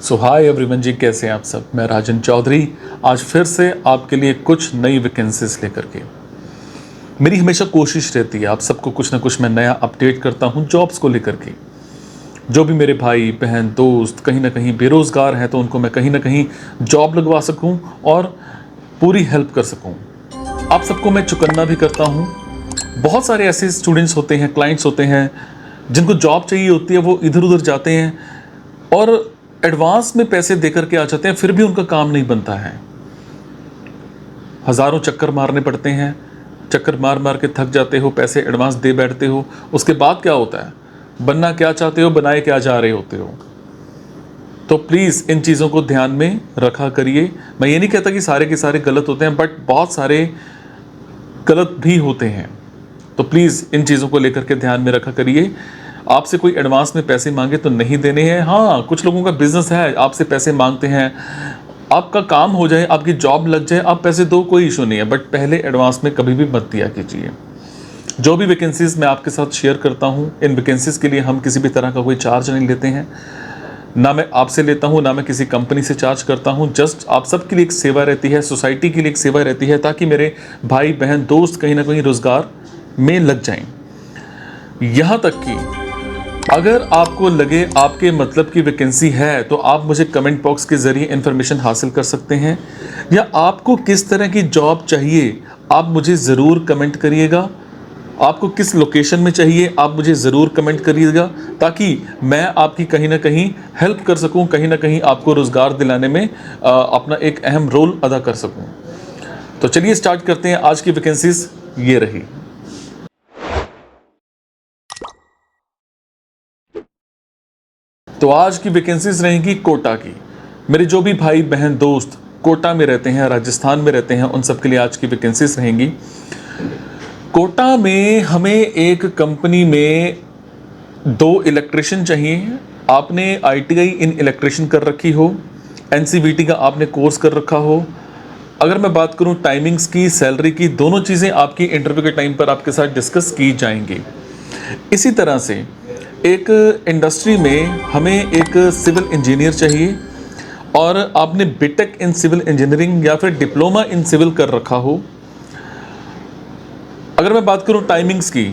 सो hi everyone जी, कैसे हैं आप सब। मैं राजन चौधरी आज फिर से आपके लिए कुछ नई वैकेंसीज लेकर के। मेरी हमेशा कोशिश रहती है आप सबको कुछ ना कुछ मैं नया अपडेट करता हूं जॉब्स को लेकर के। जो भी मेरे भाई बहन दोस्त कहीं ना कहीं बेरोज़गार हैं तो उनको मैं कहीं ना कहीं जॉब लगवा सकूं और पूरी हेल्प कर सकूं। आप सबको मैं चुकन्ना भी करता हूं। बहुत सारे ऐसे स्टूडेंट्स होते हैं, क्लाइंट्स होते हैं जिनको जॉब चाहिए होती है, वो इधर उधर जाते हैं और एडवांस में पैसे देकर के आ जाते हैं, फिर भी उनका काम नहीं बनता है। हज़ारों चक्कर मारने पड़ते हैं, चक्कर मार मार के थक जाते हो, पैसे एडवांस दे बैठते हो, उसके बाद क्या होता है, बनना क्या चाहते हो, बनाए क्या जा रहे होते हो। तो प्लीज़ इन चीज़ों को ध्यान में रखा करिए। मैं ये नहीं कहता कि सारे के सारे गलत होते हैं, बट बहुत सारे गलत भी होते हैं। तो प्लीज़ इन चीज़ों को लेकर के ध्यान में रखा करिए। आपसे कोई एडवांस में पैसे मांगे तो नहीं देने हैं। हाँ, कुछ लोगों का बिजनेस है, आपसे पैसे मांगते हैं, आपका काम हो जाए, आपकी जॉब लग जाए, आप पैसे दो, कोई इशू नहीं है, बट पहले एडवांस में कभी भी मत दिया कीजिए। जो भी वैकेंसीज़ मैं आपके साथ शेयर करता हूँ, इन वैकेंसीज़ के लिए हम किसी भी तरह का कोई चार्ज नहीं लेते हैं। ना मैं आपसे लेता हूँ, ना मैं किसी कंपनी से चार्ज करता हूँ। जस्ट आप सबके लिए एक सेवा रहती है, सोसाइटी के लिए एक सेवा रहती है, ताकि मेरे भाई बहन दोस्त कहीं ना कहीं रोज़गार में लग जाएं। यहाँ तक कि अगर आपको लगे आपके मतलब की वैकेंसी है तो आप मुझे कमेंट बॉक्स के ज़रिए इन्फॉर्मेशन हासिल कर सकते हैं, या आपको किस तरह की जॉब चाहिए आप मुझे ज़रूर कमेंट करिएगा। आपको किस लोकेशन में चाहिए आप मुझे ज़रूर कमेंट करिएगा, ताकि मैं आपकी कहीं ना कहीं हेल्प कर सकूं, कहीं ना कहीं आपको रोज़गार दिलाने में अपना एक अहम रोल अदा कर सकूं। तो चलिए स्टार्ट करते हैं। आज की वैकेंसीज ये रही। तो आज की वैकेंसीज रहेंगी कोटा की। मेरे जो भी भाई बहन दोस्त कोटा में रहते हैं, राजस्थान में रहते हैं, उन सब के लिए आज की वैकेंसीज रहेंगी। कोटा में हमें एक कंपनी में 2 इलेक्ट्रिशियन चाहिए। आपने ITI इन इलेक्ट्रिशियन कर रखी हो, NCVT का आपने कोर्स कर रखा हो। अगर मैं बात करूं टाइमिंग्स की, सैलरी की, दोनों चीज़ें आपकी इंटरव्यू के टाइम पर आपके साथ डिस्कस की जाएंगी। इसी तरह से एक इंडस्ट्री में हमें एक सिविल इंजीनियर चाहिए और आपने बीटेक इन सिविल इंजीनियरिंग या फिर डिप्लोमा इन सिविल कर रखा हो। अगर मैं बात करूं टाइमिंग्स की,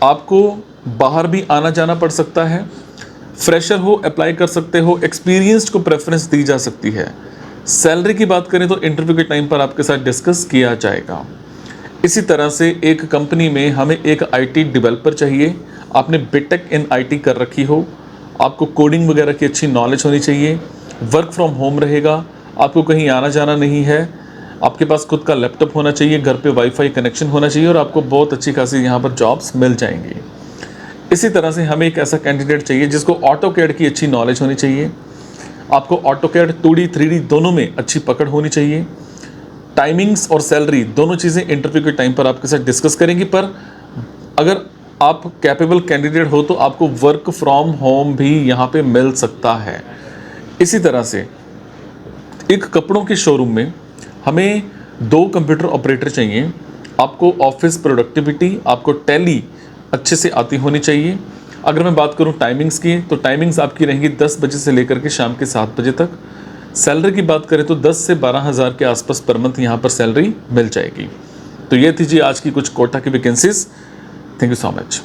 आपको बाहर भी आना जाना पड़ सकता है, फ्रेशर हो अप्लाई कर सकते हो, एक्सपीरियंस्ड को प्रेफरेंस दी जा सकती है। सैलरी की बात करें तो इंटरव्यू के टाइम पर आपके साथ डिस्कस किया जाएगा। इसी तरह से एक कंपनी में हमें एक IT डेवलपर चाहिए। आपने बीटेक इन IT कर रखी हो, आपको कोडिंग वगैरह की अच्छी नॉलेज होनी चाहिए। वर्क फ्रॉम होम रहेगा, आपको कहीं आना जाना नहीं है, आपके पास खुद का लैपटॉप होना चाहिए, घर पे वाईफाई कनेक्शन होना चाहिए और आपको बहुत अच्छी खासी यहाँ पर जॉब्स मिल जाएंगी। इसी तरह से हमें एक ऐसा कैंडिडेट चाहिए जिसको ऑटोकैड की अच्छी नॉलेज होनी चाहिए। आपको ऑटोकैड 2D 3D दोनों में अच्छी पकड़ होनी चाहिए। टाइमिंग्स और सैलरी दोनों चीज़ें इंटरव्यू के टाइम पर आपके साथ डिस्कस करेंगी, पर अगर आप कैपेबल कैंडिडेट हो तो आपको वर्क फ्रॉम होम भी यहाँ पे मिल सकता है। इसी तरह से एक कपड़ों के शोरूम में हमें 2 कंप्यूटर ऑपरेटर चाहिए। आपको ऑफिस प्रोडक्टिविटी, आपको टैली अच्छे से आती होनी चाहिए। अगर मैं बात करूं टाइमिंग्स की, तो टाइमिंग्स आपकी रहेंगी 10 बजे से लेकर के शाम के 7 बजे तक। सैलरी की बात करें तो 10 से 12 हज़ार के आसपास पर मंथ यहाँ पर सैलरी मिल जाएगी। तो ये थी जी आज की कुछ कोटा की vacancies. Thank you so much.